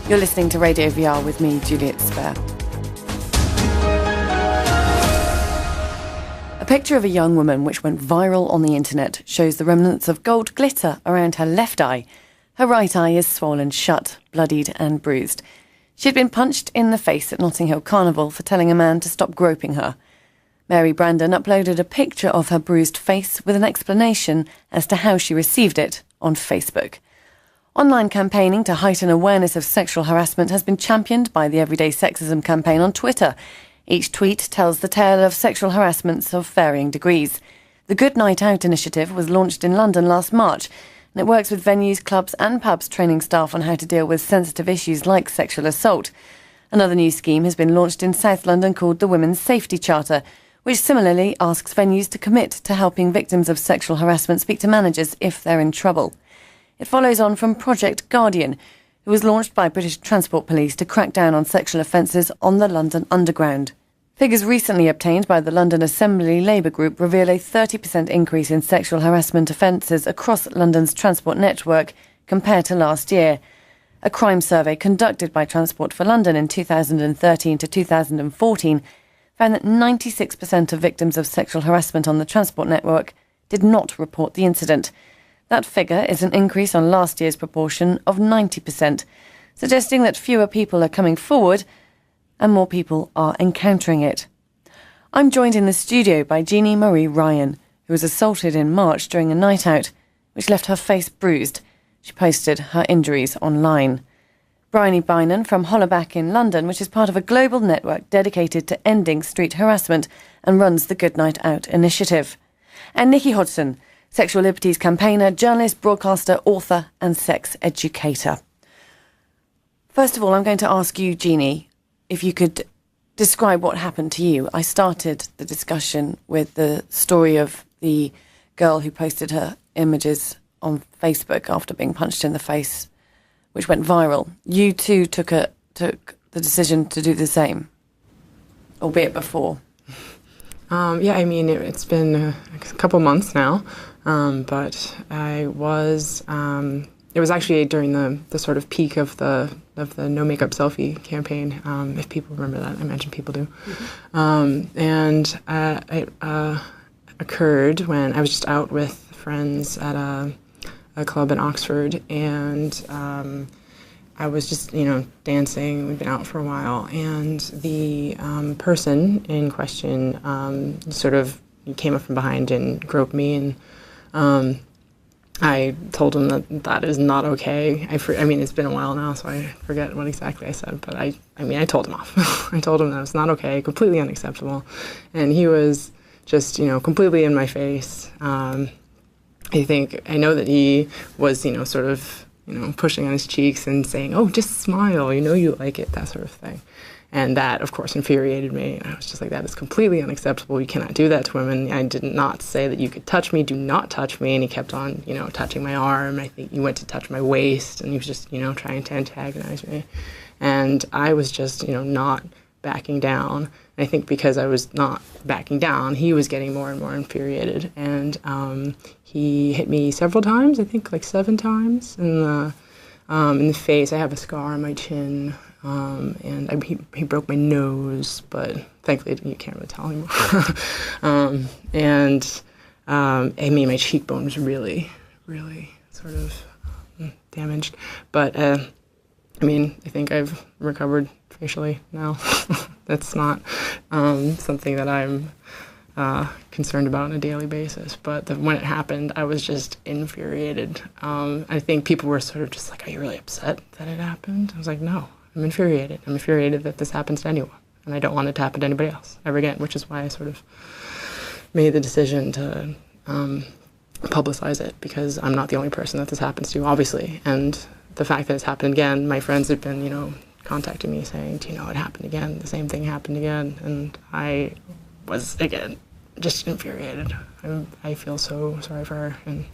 You're listening to Radio VR with me, Juliet Spare. A picture of a young woman which went viral on the internet shows the remnants of gold glitter around her left eye. Her right eye is swollen shut, bloodied and bruised. She had been punched in the face at Notting Hill Carnival for telling a man to stop groping her. Mary Brandon uploaded a picture of her bruised face with an explanation as to how she received it on Facebook. Online campaigning to heighten awareness of sexual harassment has been championed by the Everyday Sexism campaign on Twitter. Each tweet tells the tale of sexual harassments of varying degrees. The Good Night Out initiative was launched in London last March, and it works with venues, clubs and pubs training staff on how to deal with sensitive issues like sexual assault. Another new scheme has been launched in South London called the Women's Safety Charter, which similarly asks venues to commit to helping victims of sexual harassment speak to managers if they're in trouble. It follows on from Project Guardian, who was launched by British Transport Police to crack down on sexual offences on the London Underground. Figures recently obtained by the London Assembly Labour Group reveal a 30% increase in sexual harassment offences across London's transport network compared to last year. A crime survey conducted by Transport for London in 2013 to 2014 found that 96% of victims of sexual harassment on the transport network did not report the incident. That figure is an increase on last year's proportion of 90%, suggesting that fewer people are coming forward and more people are encountering it. I'm joined in the studio by Jeannie Marie Ryan, who was assaulted in March during a night out, which left her face bruised. She posted her injuries online. Bryony Bynan from Hollaback in London, which is part of a global network dedicated to ending street harassment and runs the Good Night Out initiative. And Nikki Hodgson, sexual liberties campaigner, journalist, broadcaster, author and sex educator. First of all, I'm going to ask you, Jeannie, if you could describe what happened to you. I started the discussion with the story of the girl who posted her images on Facebook after being punched in the face, which went viral. You too took the decision to do the same, albeit before. It's been a couple months now, but I was. It was actually during the sort of peak of the no makeup selfie campaign. If people remember that, I imagine people do. It occurred when I was just out with friends at a club in Oxford, and I was just, dancing. We'd been out for a while, and the person in question sort of came up from behind and groped me, and I told him that is not okay. It's been a while now, so I forget what exactly I said, but I told him off. I told him that it's not okay, completely unacceptable, and he was just, completely in my face. I know that he was, sort of, pushing on his cheeks and saying, "Oh, just smile, you like it," that sort of thing. And that, of course, infuriated me. I was just like, that is completely unacceptable. You cannot do that to women. I did not say that you could touch me. Do not touch me. And he kept on, touching my arm. I think he went to touch my waist, and he was just, trying to antagonize me. And I was just, not backing down. And I think because I was not backing down, he was getting more and more infuriated. And he hit me several times, I think like 7 times in the face. I have a scar on my chin. He broke my nose, but thankfully you can't really tell anymore. My cheekbone was really, really sort of damaged. But I think I've recovered facially now. That's not something that I'm concerned about on a daily basis. But when it happened, I was just infuriated. I think people were sort of just like, "Are you really upset that it happened?" I was like, "No. I'm infuriated. I'm infuriated that this happens to anyone, and I don't want it to happen to anybody else ever again," which is why I sort of made the decision to publicize it, because I'm not the only person that this happens to, obviously. And the fact that it's happened again, my friends have been, contacting me saying, "Do you know it happened again? The same thing happened again." And I was, again, just infuriated. I feel so sorry for her. And,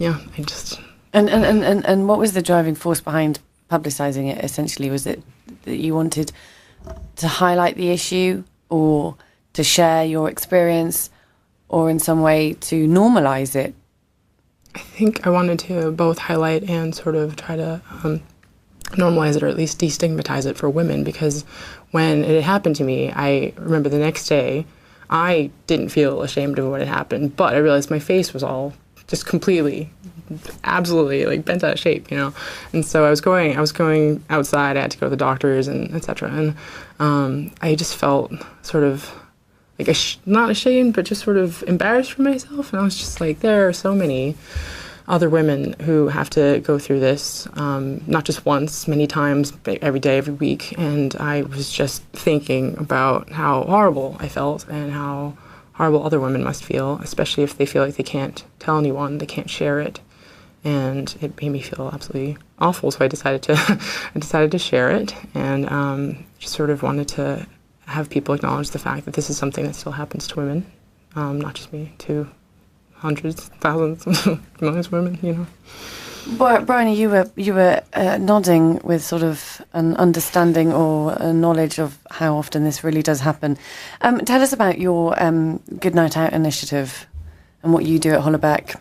I just... And what was the driving force behind publicising it, essentially? Was it that you wanted to highlight the issue, or to share your experience, or in some way to normalise it? I think I wanted to both highlight and sort of try to normalize it, or at least destigmatize it for women, because when it happened to me, I remember the next day, I didn't feel ashamed of what had happened, but I realized my face was all just completely, absolutely like bent out of shape, you know. And so I was going outside. I had to go to the doctors and etc. And I just felt sort of like not ashamed, but just sort of embarrassed for myself. And I was just like, there are so many other women who have to go through this, not just once, many times, every day, every week. And I was just thinking about how horrible I felt and how horrible other women must feel, especially if they feel like they can't tell anyone, they can't share it. And it made me feel absolutely awful. So I decided to share it, and just sort of wanted to have people acknowledge the fact that this is something that still happens to women, not just me, to hundreds, thousands, millions of women, you know. Well, Bryony, you were nodding with sort of an understanding or a knowledge of how often this really does happen. Tell us about your Good Night Out initiative and what you do at Hollaback.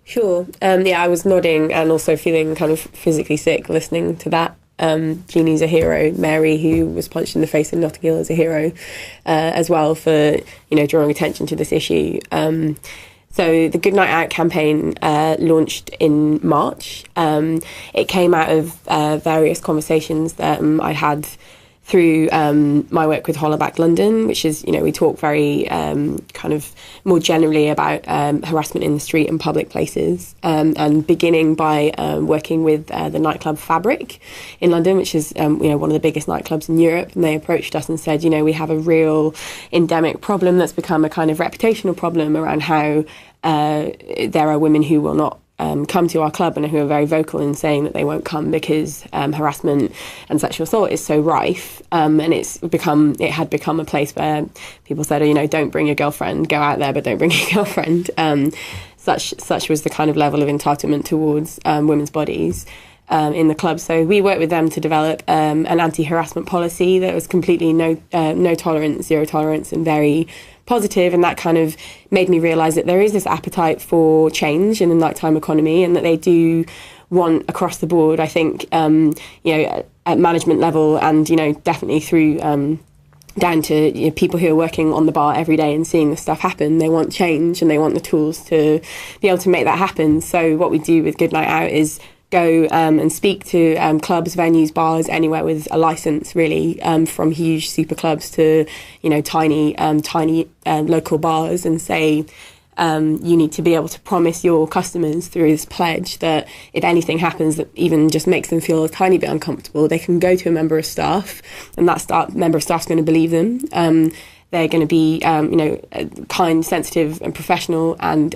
Sure. I was nodding and also feeling kind of physically sick listening to that. Jeannie's a hero. Mary, who was punched in the face in Notting Hill, is a hero as well for, drawing attention to this issue. So the Good Night Out campaign launched in March. It came out of various conversations that I had through my work with Hollaback London, which is, we talk very kind of more generally about harassment in the street and public places, and beginning by working with the nightclub Fabric in London, which is, one of the biggest nightclubs in Europe. And they approached us and said, we have a real endemic problem that's become a kind of reputational problem around how there are women who will not come to our club and who are very vocal in saying that they won't come because harassment and sexual assault is so rife, and it had become a place where people said, don't bring your girlfriend, go out there, but don't bring your girlfriend. Such was the kind of level of entitlement towards women's bodies in the club. So we worked with them to develop an anti-harassment policy that was completely no tolerance, zero tolerance, and very positive, and that kind of made me realise that there is this appetite for change in the nighttime economy, and that they do want across the board, I think, at management level, and definitely through down to people who are working on the bar every day and seeing this stuff happen. They want change and they want the tools to be able to make that happen. So what we do with Good Night Out is go and speak to clubs, venues, bars, anywhere with a license, really, from huge super clubs to, tiny local bars, and say, you need to be able to promise your customers through this pledge that if anything happens that even just makes them feel a tiny bit uncomfortable, they can go to a member of staff, and that member of staff's going to believe them. They're going to be, kind, sensitive and professional, and,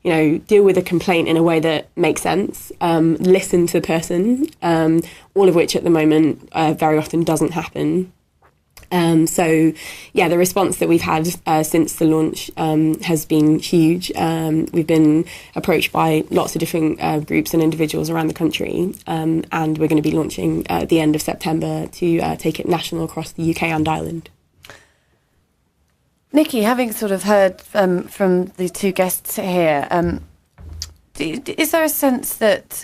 deal with a complaint in a way that makes sense, listen to the person, all of which at the moment very often doesn't happen. The response that we've had since the launch has been huge. We've been approached by lots of different groups and individuals around the country, and we're going to be launching at the end of September to take it national across the UK and Ireland. Nikki, having sort of heard from the two guests here, is there a sense that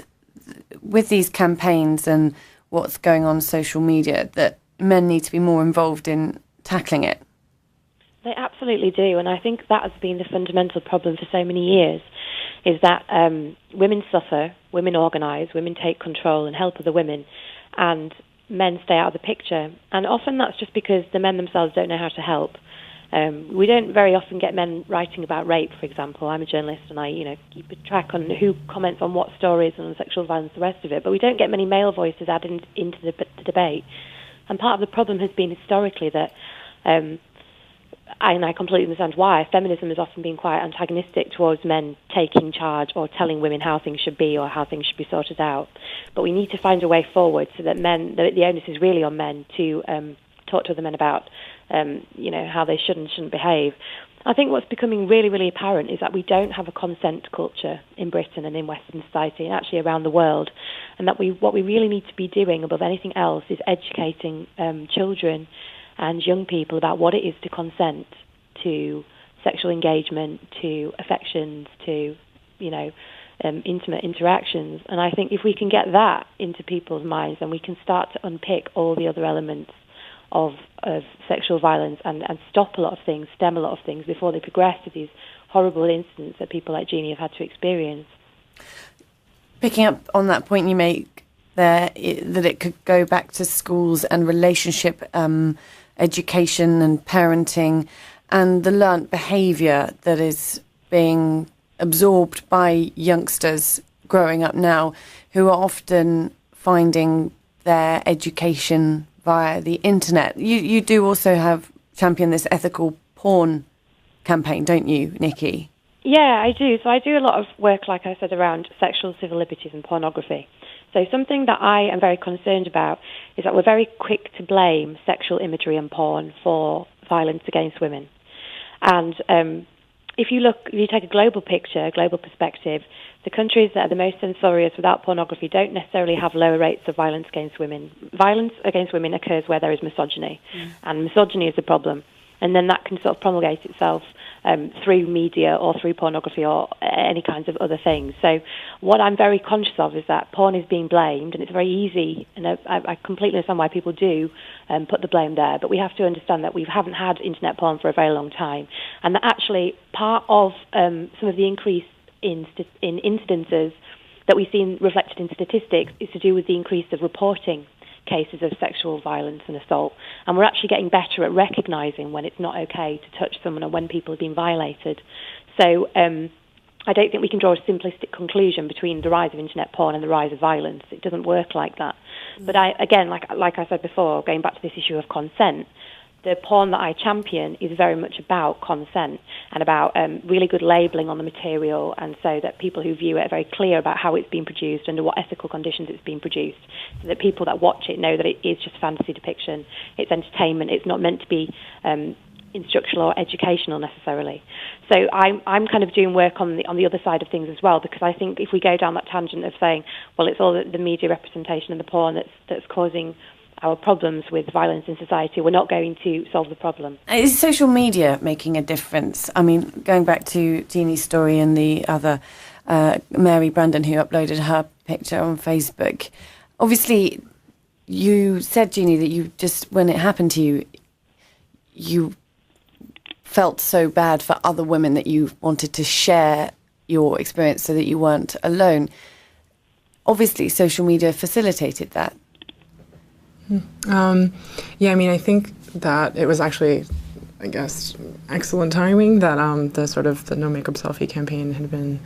with these campaigns and what's going on social media that men need to be more involved in tackling it? They absolutely do, and I think that has been the fundamental problem for so many years, is that women suffer, women organise, women take control and help other women, and men stay out of the picture. And often that's just because the men themselves don't know how to help. We don't very often get men writing about rape, for example. I'm a journalist and I, keep a track on who comments on what stories and on sexual violence, the rest of it. But we don't get many male voices added into the debate. And part of the problem has been historically that, and I completely understand why, feminism has often been quite antagonistic towards men taking charge or telling women how things should be or how things should be sorted out. But we need to find a way forward so that the onus is really on men to talk to other men about how they should and shouldn't behave. I think what's becoming really, really apparent is that we don't have a consent culture in Britain and in Western society and actually around the world, and that what we really need to be doing above anything else is educating children and young people about what it is to consent to sexual engagement, to affections, to intimate interactions. And I think if we can get that into people's minds, then we can start to unpick all the other elements of sexual violence and stop a lot of things, stem a lot of things before they progress to these horrible incidents that people like Jeannie have had to experience. Picking up on that point you make there, that it could go back to schools and relationship education and parenting and the learnt behaviour that is being absorbed by youngsters growing up now, who are often finding their education via the internet. You do also have championed this ethical porn campaign, don't you, Nikki? Yeah, I do. So I do a lot of work, like I said, around sexual civil liberties and pornography. So something that I am very concerned about is that we're very quick to blame sexual imagery and porn for violence against women. And if you take a global picture, a global perspective, the countries that are the most censorious without pornography don't necessarily have lower rates of violence against women. Violence against women occurs where there is misogyny, and misogyny is the problem. And then that can sort of promulgate itself through media or through pornography or any kinds of other things. So what I'm very conscious of is that porn is being blamed, and it's very easy, and I completely understand why people do put the blame there, but we have to understand that we haven't had internet porn for a very long time, and that actually part of some of the increase in incidences that we've seen reflected in statistics is to do with the increase of reporting cases of sexual violence and assault. And we're actually getting better at recognising when it's not okay to touch someone and when people have been violated. So I don't think we can draw a simplistic conclusion between the rise of internet porn and the rise of violence. It doesn't work like that. But again, like I said before, going back to this issue of consent, the porn that I champion is very much about consent and about really good labelling on the material, and so that people who view it are very clear about how it's been produced, under what ethical conditions it's been produced, so that people that watch it know that it is just fantasy depiction, it's entertainment, it's not meant to be instructional or educational necessarily. So I'm kind of doing work on the other side of things as well, because I think if we go down that tangent of saying, well, it's all the media representation and the porn that's causing our problems with violence in society, we're not going to solve the problem. Is social media making a difference? I mean, going back to Jeannie's story and the other, Mary Brandon, who uploaded her picture on Facebook. Obviously, you said, Jeannie, that you just, when it happened to you, you felt so bad for other women that you wanted to share your experience so that you weren't alone. Obviously, social media facilitated that. Yeah, I mean, I think that it was actually, I guess, excellent timing that the No Makeup Selfie campaign had been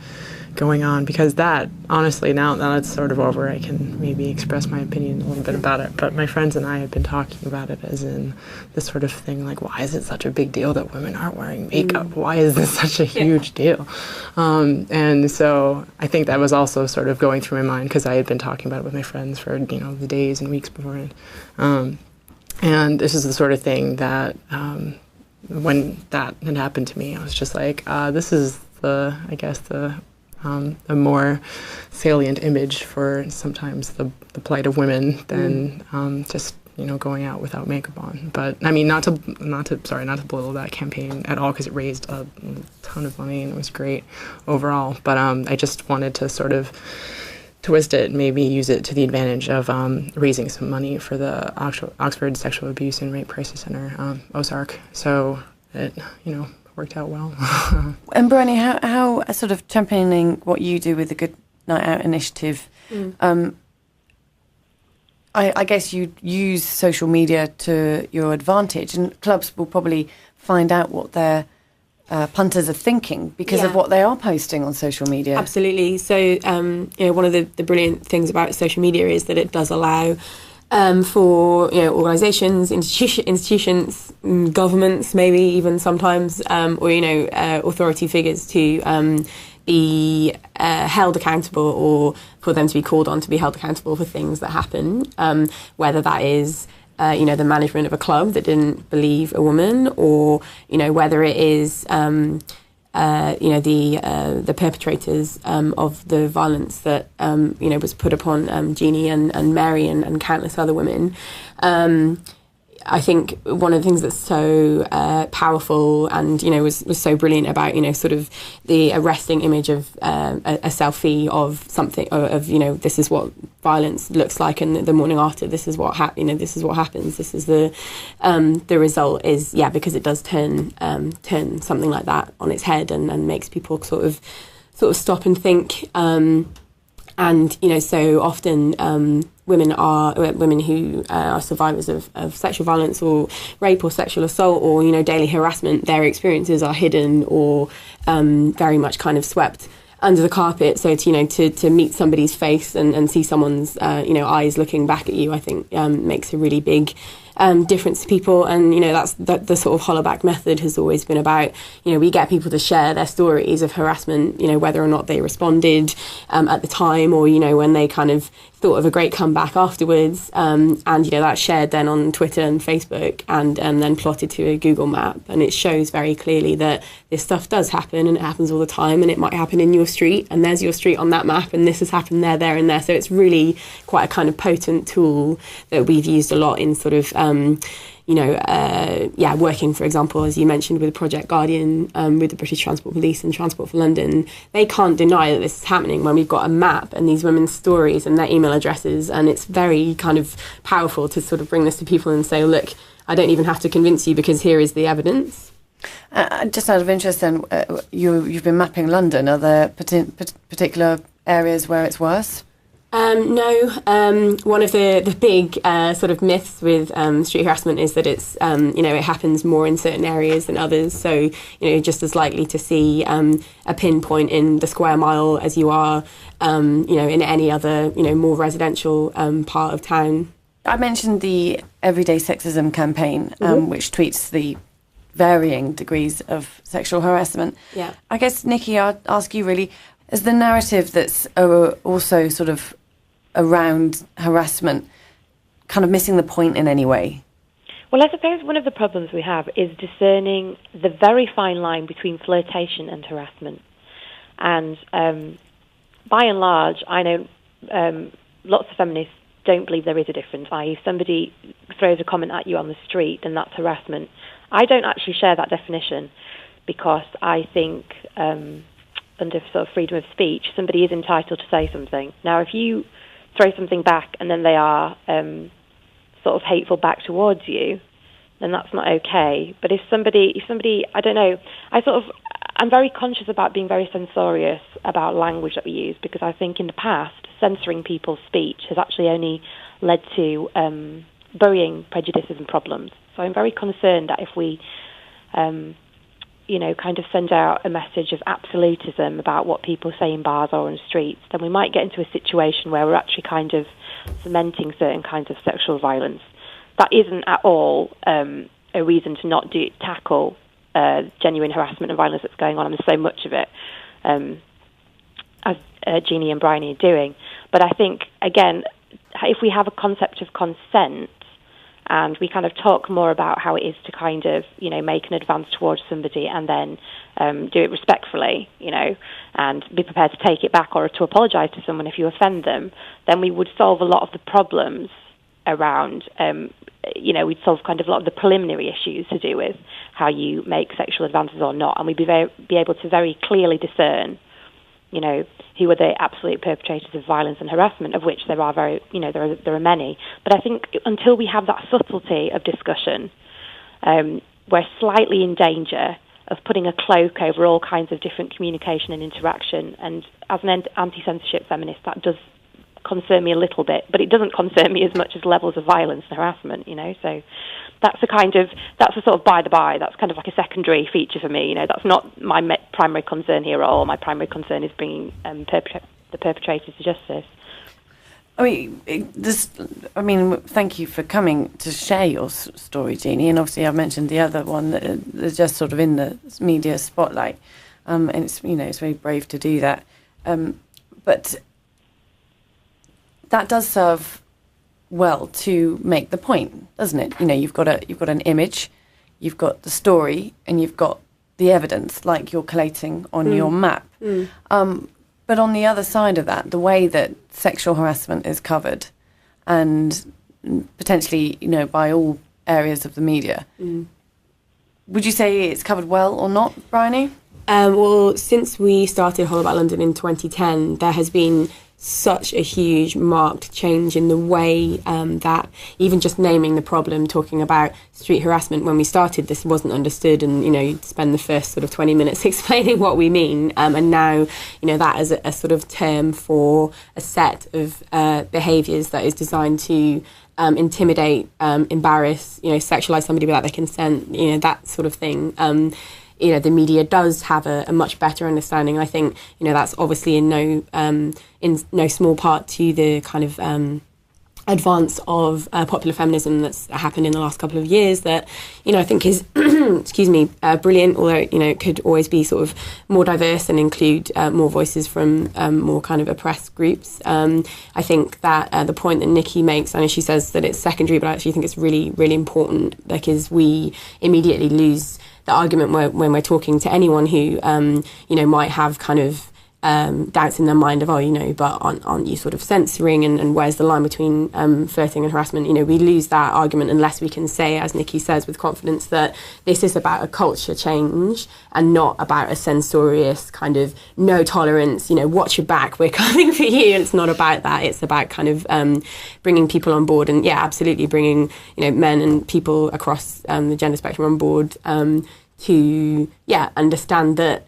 going on, because that, honestly, now that it's sort of over, I can maybe express my opinion a little bit about it. But my friends and I have been talking about it as in this sort of thing, like, why is it such a big deal that women aren't wearing makeup? Why is this such a huge deal? And so I think that was also sort of going through my mind, because I had been talking about it with my friends for, the days and weeks beforehand. And this is the sort of thing that when that had happened to me, I was just like, this is a more salient image for sometimes the plight of women than just going out without makeup on. But I mean, not to belittle that campaign at all, because it raised a ton of money and it was great overall. But I just wanted to sort of twist it, maybe use it to the advantage of raising some money for the Oxford Sexual Abuse and Rape Crisis Center, OSARC. So it worked out well. And Bryony, how sort of championing what you do with the Good Night Out initiative, I guess you use social media to your advantage, and clubs will probably find out what their punters are thinking because of what they are posting on social media. Absolutely. So, one of the brilliant things about social media is that it does allow for organisations, institutions, governments, maybe even sometimes, or authority figures to be held accountable, or for them to be called on to be held accountable for things that happen, whether that is the management of a club that didn't believe a woman, or whether it is the perpetrators of the violence that was put upon Jeannie and Mary and countless other women. I think one of the things that's so powerful and, was so brilliant about, sort of the arresting image of a selfie of something, this is what violence looks like, and the morning after, this is what this is what happens, this is the result, is, because it does turn something like that on its head and makes people sort of stop and think. And, so often women who are survivors of sexual violence or rape or sexual assault or, daily harassment, their experiences are hidden or very much kind of swept under the carpet. So, to meet somebody's face and see someone's, eyes looking back at you, I think makes a really big difference to people. And, that's the sort of hollowback method has always been about, we get people to share their stories of harassment, whether or not they responded at the time or, when they kind of thought of a great comeback afterwards. And, that's shared then on Twitter and Facebook and then plotted to a Google map. And it shows very clearly that this stuff does happen and it happens all the time, and it might happen in your street and there's your street on that map and this has happened there and there. So it's really quite a kind of potent tool that we've used a lot in sort of working, for example, as you mentioned, with Project Guardian, with the British Transport Police and Transport for London. They can't deny that this is happening when we've got a map and these women's stories and their email addresses, and it's very kind of powerful to sort of bring this to people and say, look, I don't even have to convince you because here is the evidence. Just out of interest then, you've been mapping London. Are there particular areas where it's worse? No. One of the big sort of myths with street harassment is that it's, it happens more in certain areas than others. So, just as likely to see a pinpoint in the square mile as you are, in any other, more residential part of town. I mentioned the Everyday Sexism campaign, which tweets the varying degrees of sexual harassment. Yeah. I guess, Nikki, I'll ask you really, is the narrative that's also sort of around harassment kind of missing the point in any way? Well, I suppose one of the problems we have is discerning the very fine line between flirtation and harassment. And by and large, I know lots of feminists don't believe there is a difference. I.e., if somebody throws a comment at you on the street, then that's harassment. I don't actually share that definition because I think under sort of freedom of speech, somebody is entitled to say something. Now, if you throw something back and then they are sort of hateful back towards you, then that's not okay. But if somebody, I don't know, I'm very conscious about being very censorious about language that we use, because I think in the past, censoring people's speech has actually only led to burying prejudices and problems. So I'm very concerned that if we, kind of send out a message of absolutism about what people say in bars or on the streets, then we might get into a situation where we're actually kind of cementing certain kinds of sexual violence. That isn't at all a reason to not tackle genuine harassment and violence that's going on, and there's so much of it, as Jeannie and Bryony are doing. But I think, again, if we have a concept of consent, and we kind of talk more about how it is to kind of, make an advance towards somebody and then do it respectfully, and be prepared to take it back or to apologise to someone if you offend them, then we would solve a lot of the problems around, we'd solve kind of a lot of the preliminary issues to do with how you make sexual advances or not, and we'd be able to very clearly discern, who are the absolute perpetrators of violence and harassment, of which there are there are many. But I think until we have that subtlety of discussion, we're slightly in danger of putting a cloak over all kinds of different communication and interaction. And as an anti-censorship feminist, that does concern me a little bit, but it doesn't concern me as much as levels of violence and harassment, So that's a sort of by the by. That's kind of like a secondary feature for me. That's not my primary concern here at all. My primary concern is bringing the perpetrators to justice. Thank you for coming to share your story, Jeannie. And obviously, I've mentioned the other one that is just sort of in the media spotlight, and it's it's very brave to do that. But that does serve well to make the point, doesn't it? You've got an image, you've got the story, and you've got the evidence, like you're collating on your map. But on the other side of that, the way that sexual harassment is covered, and potentially, by all areas of the media. Would you say it's covered well or not, Bryony? Well, since we started Whole About London in 2010, there has been such a huge marked change in the way that even just naming the problem, talking about street harassment, when we started this wasn't understood, and you'd spend the first sort of 20 minutes explaining what we mean, and now that is a sort of term for a set of behaviours that is designed to intimidate, embarrass, sexualise somebody without their consent, that sort of thing. The media does have a much better understanding. I think, that's obviously in no small part to the kind of advance of popular feminism that's happened in the last couple of years that, I think is, brilliant, although, it could always be sort of more diverse and include more voices from more kind of oppressed groups. I think that the point that Nikki makes, I know she says that it's secondary, but I actually think it's really, really important, because we immediately lose the argument when we're talking to anyone who, might have kind of doubts in their mind of, but aren't you sort of censoring, and where's the line between flirting and harassment? We lose that argument unless we can say, as Nikki says with confidence, that this is about a culture change and not about a censorious kind of no tolerance, watch your back, we're coming for you. It's not about that. It's about kind of bringing people on board, and absolutely bringing men and people across the gender spectrum on board to understand that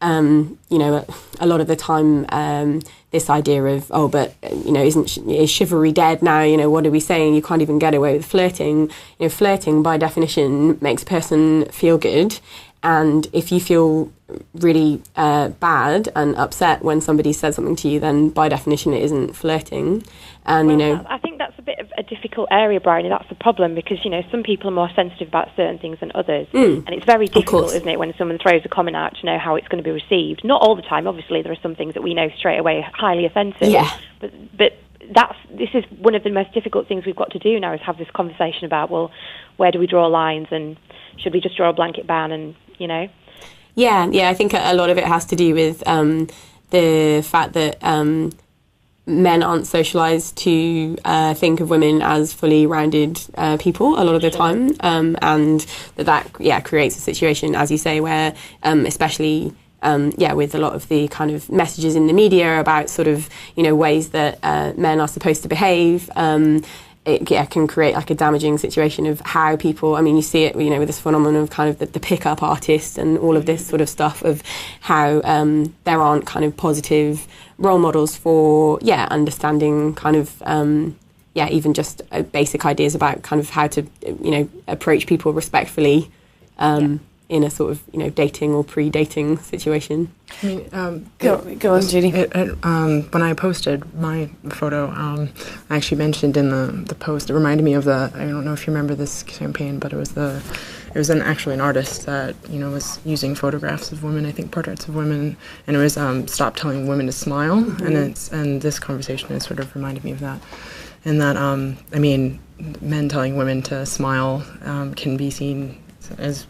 a lot of the time this idea of, is chivalry dead now? What are we saying? You can't even get away with flirting. Flirting by definition makes a person feel good, and if you feel really bad and upset when somebody says something to you, then by definition it isn't flirting. And I think that's a bit of a difficult area, Bryony. That's the problem, because some people are more sensitive about certain things than others, and it's very difficult, isn't it, when someone throws a comment out to know how it's going to be received. Not all the time, obviously. There are some things that we know straight away are highly offensive. But this is one of the most difficult things we've got to do now, is have this conversation about, well, where do we draw lines, and should we just draw a blanket ban, and I think a lot of it has to do with the fact that men aren't socialised to think of women as fully rounded people a lot of the time, and that creates a situation, as you say, where especially with a lot of the kind of messages in the media about sort of ways that men are supposed to behave, it can create like a damaging situation of how people, you see it, with this phenomenon of kind of the pickup artist and all of this sort of stuff of how there aren't kind of positive role models for, understanding kind of, even just basic ideas about kind of how to, approach people respectfully in a sort of, dating or pre-dating situation. Go on, Judy. When I posted my photo, I actually mentioned in the post, it reminded me of I don't know if you remember this campaign, but it was actually an artist that, was using photographs of women, I think portraits of women, and it was Stop Telling Women to Smile, and this conversation has sort of reminded me of that. And that, men telling women to smile can be seen as,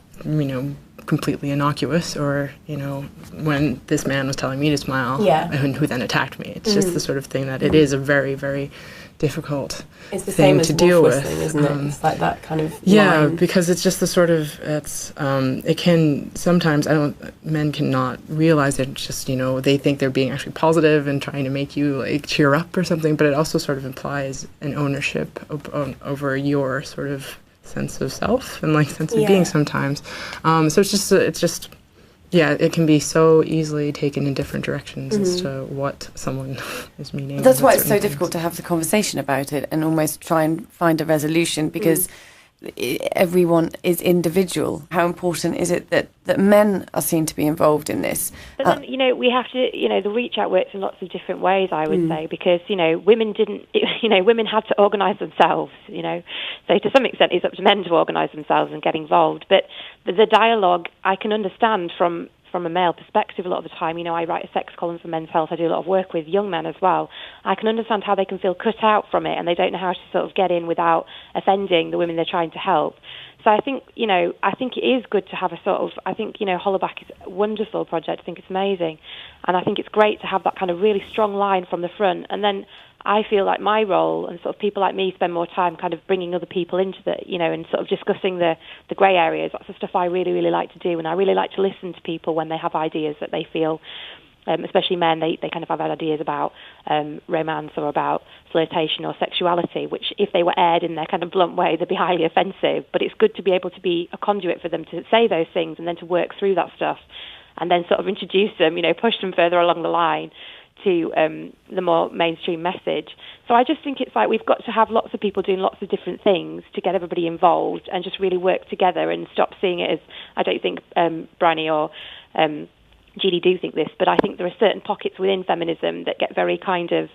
completely innocuous, or, when this man was telling me to smile, and who then attacked me. It's just the sort of thing that it is a very, very difficult thing to deal with. Isn't it? It's like that kind of line. Because it's just the sort of, it can, sometimes, men cannot realize it, just, they think they're being actually positive and trying to make you, like, cheer up or something, but it also sort of implies an ownership over your sort of sense of self and sense of being sometimes. So it's just it can be so easily taken in different directions as to what someone is meaning. That's why it's so difficult to have the conversation about it and almost try and find a resolution, because everyone is individual. How important is it that men are seen to be involved in this? But then, we have to, the reach out works in lots of different ways, I would say, because, women didn't, women had to organise themselves, So to some extent, it's up to men to organise themselves and get involved. But the dialogue, I can understand from a male perspective a lot of the time. I write a sex column for Men's Health. I do a lot of work with young men as well. I can understand how they can feel cut out from it, and they don't know how to sort of get in without offending the women they're trying to help. So I think, I think it is good to have a sort of, I think, Hollaback is a wonderful project. I think it's amazing. And I think it's great to have that kind of really strong line from the front. And then I feel like my role and sort of people like me spend more time kind of bringing other people into the, and sort of discussing the grey areas. That's the stuff I really, really like to do. And I really like to listen to people when they have ideas that they feel, especially men, they kind of have ideas about romance or about flirtation or sexuality, which if they were aired in their kind of blunt way, they'd be highly offensive. But it's good to be able to be a conduit for them to say those things and then to work through that stuff and then sort of introduce them, push them further along the line to the more mainstream message. So I just think it's like we've got to have lots of people doing lots of different things to get everybody involved and just really work together and stop seeing it as, I don't think Bryony or Jeannie do think this, but I think there are certain pockets within feminism that get very kind of,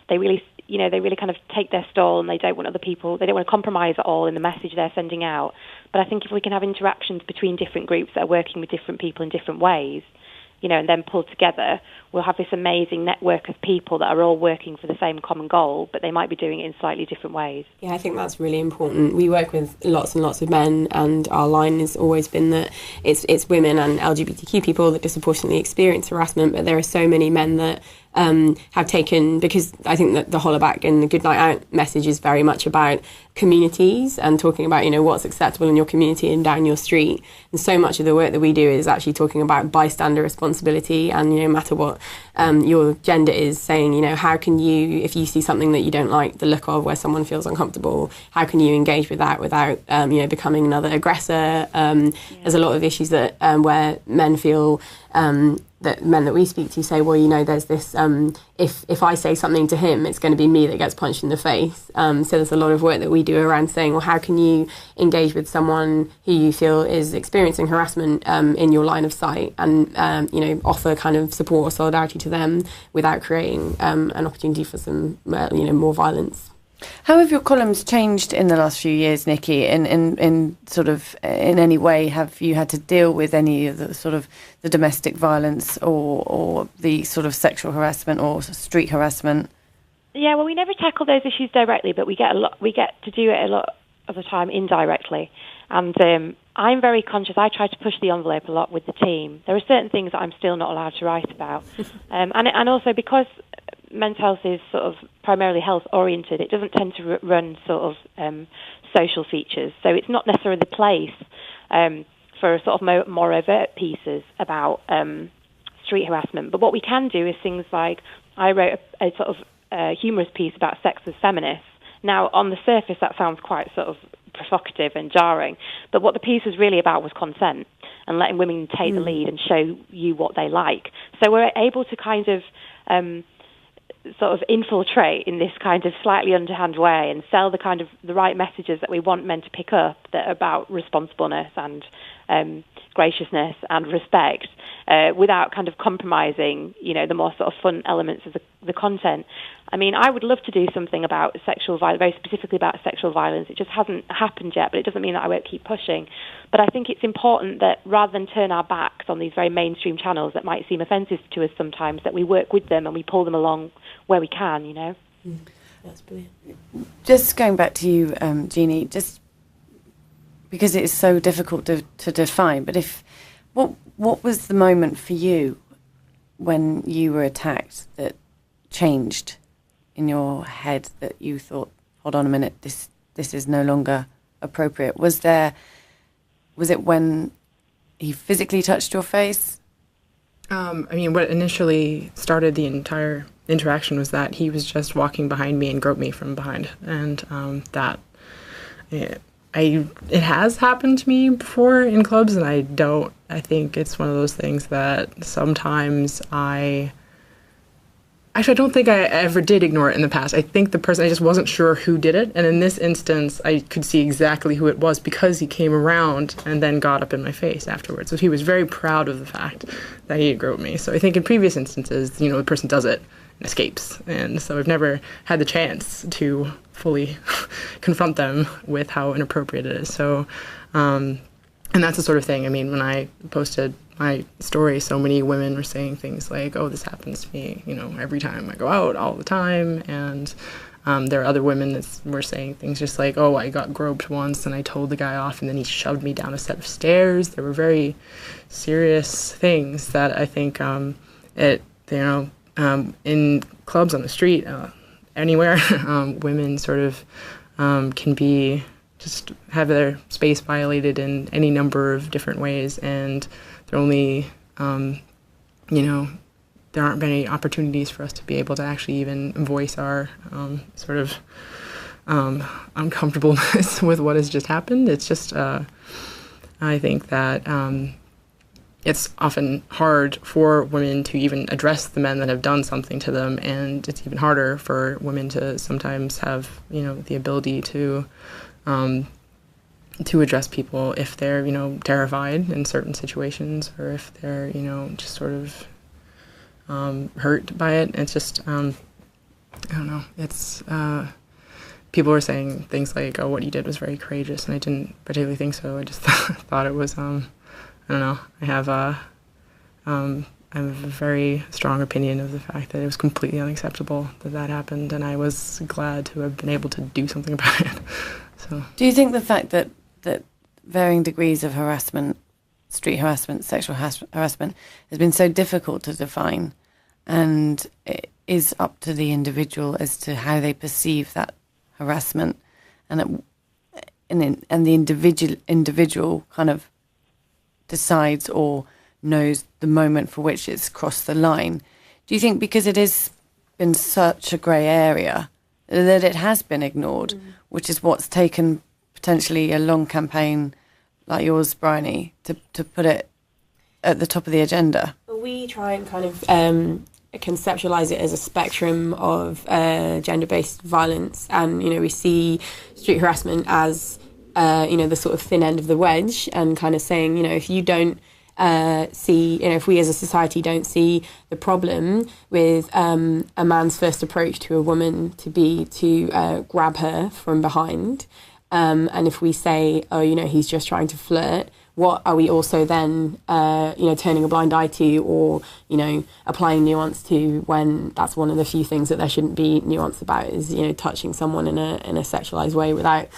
they really kind of take their stall and they don't want to compromise at all in the message they're sending out. But I think if we can have interactions between different groups that are working with different people in different ways, and then pulled together, we'll have this amazing network of people that are all working for the same common goal, but they might be doing it in slightly different ways. Yeah, I think that's really important. We work with lots and lots of men, and our line has always been that it's women and LGBTQ people that disproportionately experience harassment, but there are so many men that have taken, because I think that the Holler Back and the Good Night Out message is very much about communities and talking about, what's acceptable in your community and down your street. And so much of the work that we do is actually talking about bystander responsibility and, no matter what your gender is, saying, how can you, if you see something that you don't like the look of, where someone feels uncomfortable, how can you engage with that without, becoming another aggressor? There's a lot of issues that where men feel that men that we speak to say, well, there's this, if I say something to him, it's going to be me that gets punched in the face. So there's a lot of work that we do around saying, well, how can you engage with someone who you feel is experiencing harassment in your line of sight and, offer kind of support or solidarity to them without creating an opportunity for some, more violence. How have your columns changed in the last few years, Nikki? In sort of in any way, have you had to deal with any of the sort of the domestic violence or the sort of sexual harassment or street harassment? Yeah, well, we never tackle those issues directly, but we get to do it a lot of the time indirectly. And I'm very conscious. I try to push the envelope a lot with the team. There are certain things that I'm still not allowed to write about, and also because mental health is sort of primarily health oriented, it doesn't tend to run sort of social features, so it's not necessarily the place for sort of more overt pieces about street harassment. But what we can do is things like, I wrote a sort of humorous piece about sex as feminists. Now, on the surface, that sounds quite sort of provocative and jarring, but what the piece was really about was consent and letting women take the lead and show you what they like. So we're able to kind of sort of infiltrate in this kind of slightly underhand way and sell the right messages that we want men to pick up that are about responsibleness and graciousness and respect without kind of compromising, the more sort of fun elements of the content. I mean, I would love to do something about sexual violence, very specifically about sexual violence. It just hasn't happened yet, but it doesn't mean that I won't keep pushing. But I think it's important that rather than turn our backs on these very mainstream channels that might seem offensive to us sometimes, that we work with them and we pull them along where we can, That's brilliant. Just going back to you, Jeannie, just because it is so difficult to define, but what was the moment for you when you were attacked that changed in your head, that you thought, hold on a minute, this is no longer appropriate? Was it when he physically touched your face? What initially started the entire interaction was that he was just walking behind me and groped me from behind, and it has happened to me before in clubs, and I think it's one of those things that sometimes I don't think I ever did ignore it in the past. I think I just wasn't sure who did it, and in this instance, I could see exactly who it was because he came around and then got up in my face afterwards. So he was very proud of the fact that he had groped me. So I think in previous instances, the person does it and escapes, and so I've never had the chance to fully confront them with how inappropriate it is. So, and that's the sort of thing. I mean, when I posted my story, so many women were saying things like, oh, this happens to me, every time I go out, all the time. And there are other women that were saying things just like, oh, I got groped once and I told the guy off and then he shoved me down a set of stairs. There were very serious things that I think in clubs on the street, anywhere. Women sort of can be just have their space violated in any number of different ways, and they're only, there aren't many opportunities for us to be able to actually even voice our sort of uncomfortableness with what has just happened. It's just, I think that it's often hard for women to even address the men that have done something to them, and it's even harder for women to sometimes have, the ability to address people if they're, terrified in certain situations, or if they're, just sort of hurt by it. It's just, I don't know, it's, people were saying things like, oh, what you did was very courageous, and I didn't particularly think so. I just thought it was, I don't know, I have a very strong opinion of the fact that it was completely unacceptable that happened, and I was glad to have been able to do something about it. So, do you think the fact that varying degrees of harassment, street harassment, sexual harassment, has been so difficult to define, and it is up to the individual as to how they perceive that harassment, and the individual kind of decides or knows the moment for which it's crossed the line? Do you think because it has been such a grey area that it has been ignored, which is what's taken potentially a long campaign like yours, Bryony, to put it at the top of the agenda? We try and kind of conceptualize it as a spectrum of gender-based violence, and we see street harassment as the sort of thin end of the wedge, and kind of saying, if you don't see, if we as a society don't see the problem with a man's first approach to a woman to be to grab her from behind, and if we say, oh, he's just trying to flirt, what are we also then, turning a blind eye to, or, applying nuance to, when that's one of the few things that there shouldn't be nuance about, is, touching someone in a sexualized way without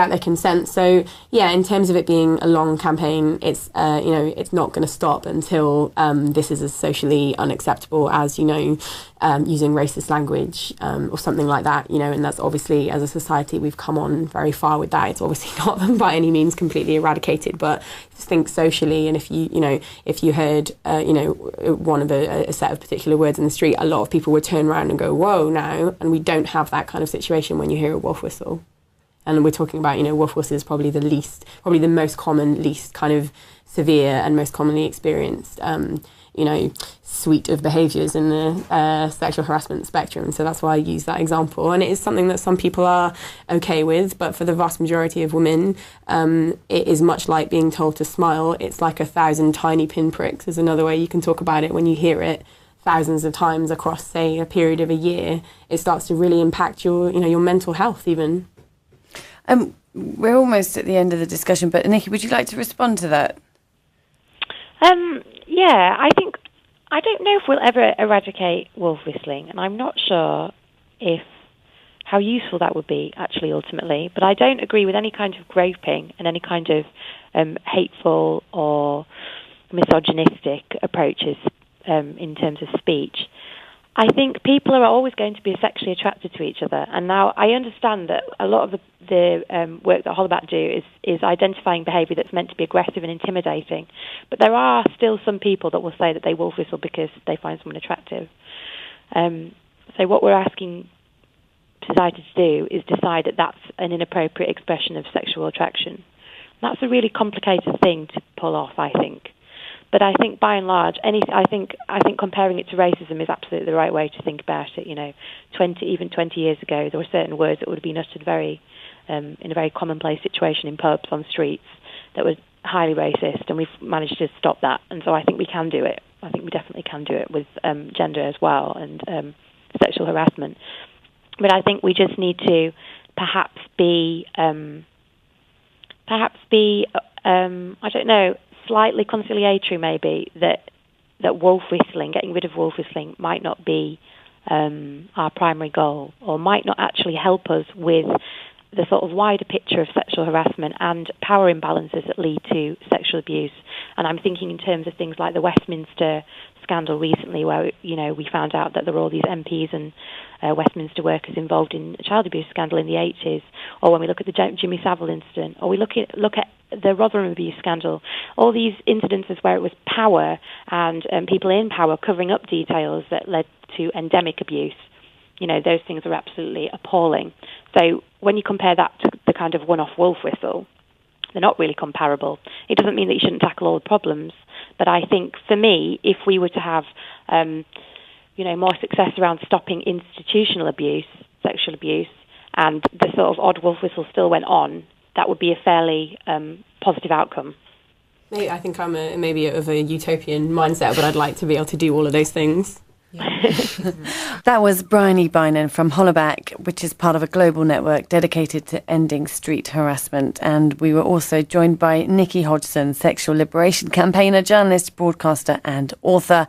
their consent. So, yeah, in terms of it being a long campaign, it's, it's not going to stop until this is as socially unacceptable as, using racist language or something like that, and that's obviously, as a society, we've come on very far with that. It's obviously not by any means completely eradicated, but just think socially, and if you heard, one of a set of particular words in the street, a lot of people would turn around and go, whoa, now, and we don't have that kind of situation when you hear a wolf whistle. And we're talking about, wolf whistle is probably the most common, least kind of severe and most commonly experienced, suite of behaviours in the sexual harassment spectrum. So that's why I use that example. And it is something that some people are okay with, but for the vast majority of women, it is much like being told to smile. It's like 1,000 tiny pinpricks is another way you can talk about it. When you hear it thousands of times across, say, a period of a year, it starts to really impact your mental health even. We're almost at the end of the discussion, but Nikki, would you like to respond to that? Yeah, I don't know if we'll ever eradicate wolf whistling, and I'm not sure how useful that would be actually ultimately. But I don't agree with any kind of groping and any kind of hateful or misogynistic approaches in terms of speech. I think people are always going to be sexually attracted to each other. And now I understand that a lot of the work that Hollaback do is identifying behaviour that's meant to be aggressive and intimidating. But there are still some people that will say that they wolf whistle because they find someone attractive. So what we're asking society to do is decide that that's an inappropriate expression of sexual attraction. That's a really complicated thing to pull off, I think. But I think, by and large, I think comparing it to racism is absolutely the right way to think about it. 20 years ago, there were certain words that would have been uttered in a very commonplace situation in pubs, on streets, that was highly racist, and we've managed to stop that. And so I think we can do it. I think we definitely can do it with gender as well, and sexual harassment. But I think we just need to perhaps be I don't know, slightly conciliatory maybe, that wolf whistling, getting rid of wolf whistling, might not be our primary goal, or might not actually help us with the sort of wider picture of sexual harassment and power imbalances that lead to sexual abuse. And I'm thinking in terms of things like the Westminster scandal recently, where, you know, we found out that there were all these MPs and Westminster workers involved in a child abuse scandal in the 80s, or when we look at the Jimmy Savile incident, or we look at the Rotherham abuse scandal, all these incidences where it was power and people in power covering up details that led to endemic abuse. You know, those things are absolutely appalling. So when you compare that to the kind of one-off wolf whistle, they're not really comparable. It doesn't mean that you shouldn't tackle all the problems, but I think for me, if we were to have, more success around stopping institutional abuse, sexual abuse, and the sort of odd wolf whistle still went on, that would be a fairly positive outcome. Maybe, I think I'm maybe of a utopian mindset, but I'd like to be able to do all of those things. That was Bryony Bynan from Hollaback, which is part of a global network dedicated to ending street harassment. And we were also joined by Nikki Hodgson, sexual liberation campaigner, journalist, broadcaster and author,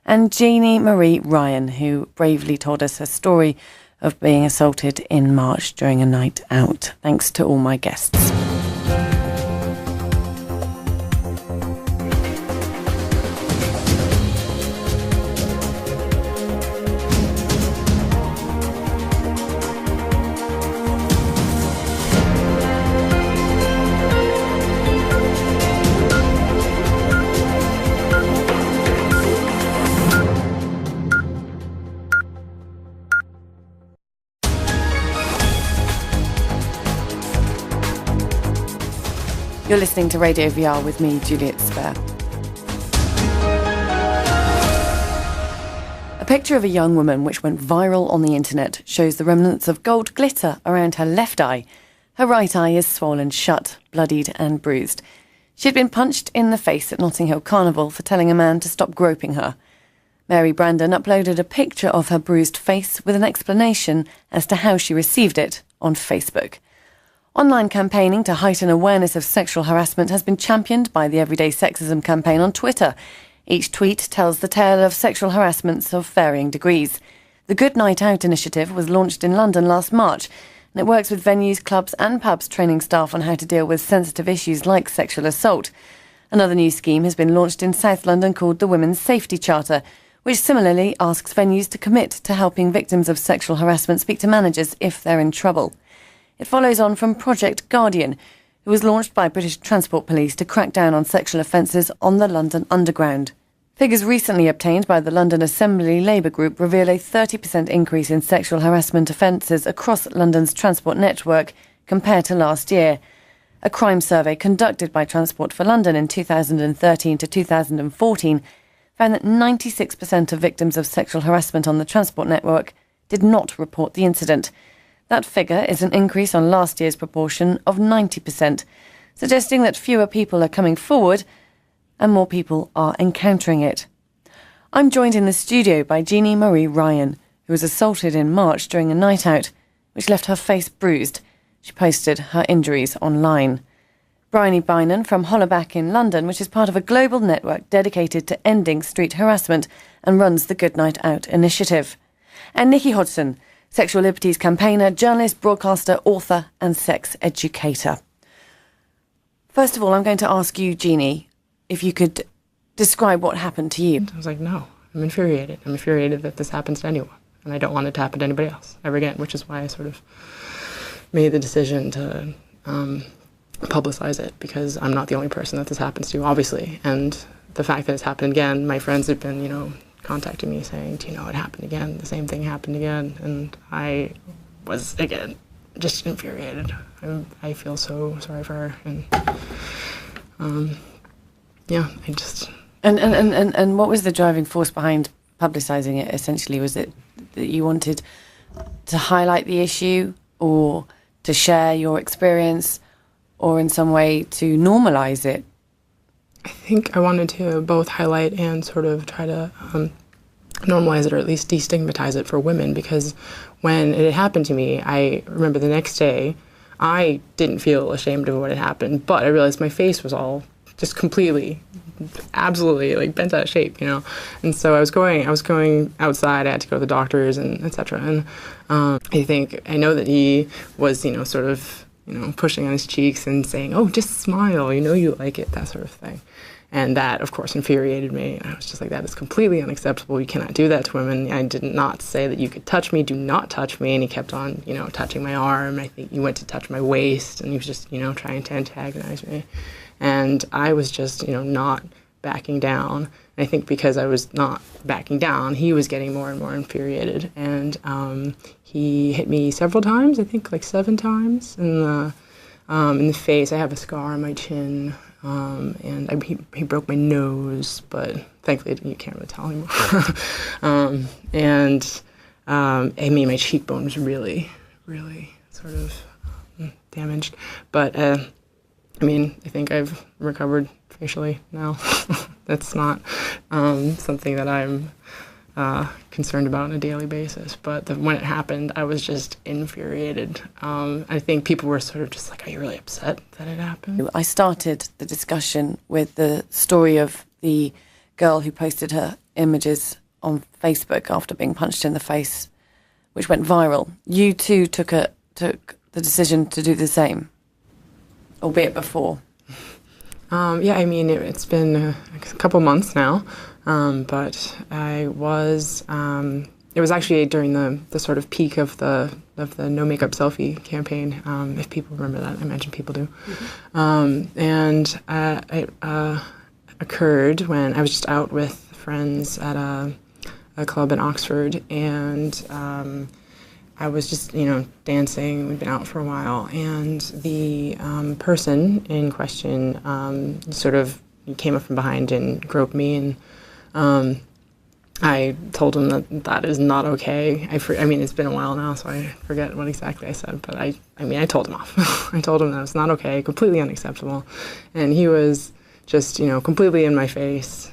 and Jeannie Marie Ryan, who bravely told us her story of being assaulted in March during a night out. Thanks to all my guests. You're listening to Radio VR with me, Juliet Spare. A picture of a young woman which went viral on the internet shows the remnants of gold glitter around her left eye. Her right eye is swollen shut, bloodied and bruised. She had been punched in the face at Notting Hill Carnival for telling a man to stop groping her. Mary Brandon uploaded a picture of her bruised face with an explanation as to how she received it on Facebook. Online campaigning to heighten awareness of sexual harassment has been championed by the Everyday Sexism campaign on Twitter. Each tweet tells the tale of sexual harassments of varying degrees. The Good Night Out initiative was launched in London last March, and it works with venues, clubs and pubs training staff on how to deal with sensitive issues like sexual assault. Another new scheme has been launched in South London called the Women's Safety Charter, which similarly asks venues to commit to helping victims of sexual harassment speak to managers if they're in trouble. It follows on from Project Guardian, who was launched by British Transport Police to crack down on sexual offences on the London Underground. Figures recently obtained by the London Assembly Labour Group reveal a 30% increase in sexual harassment offences across London's transport network compared to last year. A crime survey conducted by Transport for London in 2013 to 2014 found that 96% of victims of sexual harassment on the transport network did not report the incident. That figure is an increase on last year's proportion of 90%, suggesting that fewer people are coming forward and more people are encountering it. I'm joined in the studio by Jeannie Marie Ryan, who was assaulted in March during a night out, which left her face bruised. She posted her injuries online. Bryony Bynan from Hollaback in London, which is part of a global network dedicated to ending street harassment and runs the Good Night Out initiative. And Nikki Hodgson, sexual liberties campaigner, journalist, broadcaster, author and sex educator. First of all, I'm going to ask you, Jeannie, if you could describe what happened to you. I was like, no, I'm infuriated. I'm infuriated that this happens to anyone. And I don't want it to happen to anybody else ever again, which is why I sort of made the decision to publicize it, because I'm not the only person that this happens to, obviously. And the fact that it's happened again, my friends have been, contacting me saying, do you know it happened again? The same thing happened again. And I was, again, just infuriated. I feel so sorry for her. And, I just... And what was the driving force behind publicising it, essentially? Was it that you wanted to highlight the issue or to share your experience or in some way to normalise it? I think I wanted to both highlight and sort of try to normalize it, or at least destigmatize it for women, because when it happened to me, I remember the next day, I didn't feel ashamed of what had happened, but I realized my face was all just completely absolutely like bent out of shape, you know. And so I was going outside. I had to go to the doctors and etc. And I know that he was, you know, sort of, you know, pushing on his cheeks and saying, "Oh, just smile, you know you like it," that sort of thing. And that, of course, infuriated me. And I was just like, that is completely unacceptable. You cannot do that to women. I did not say that you could touch me. Do not touch me. And he kept on, you know, touching my arm. I think he went to touch my waist, and he was just, you know, trying to antagonize me. And I was just, you know, not backing down. And I think because I was not backing down, he was getting more and more infuriated. And he hit me several times, I think like 7 times in the face. I have a scar on my chin. And he broke my nose, but thankfully you can't really tell anymore. I mean, my cheekbone was really, really sort of damaged. But I mean, I think I've recovered facially now. That's not something that I'm concerned about on a daily basis. But when it happened, I was just infuriated. I think people were sort of just like, "Are you really upset that it happened?" I started the discussion with the story of the girl who posted her images on Facebook after being punched in the face, which went viral. You too took the decision to do the same, albeit before. Yeah, I mean, it's been a couple months now, but I was, it was actually during the sort of peak of the no makeup selfie campaign, if people remember that. I imagine people do. And it occurred when I was just out with friends at a club in Oxford, and I was just, you know, dancing. We'd been out for a while, and the person in question sort of came up from behind and groped me, and I told him that is not okay. I mean, it's been a while now, so I forget what exactly I said, but I mean, I told him off. I told him that it's not okay, completely unacceptable, and he was just, you know, completely in my face.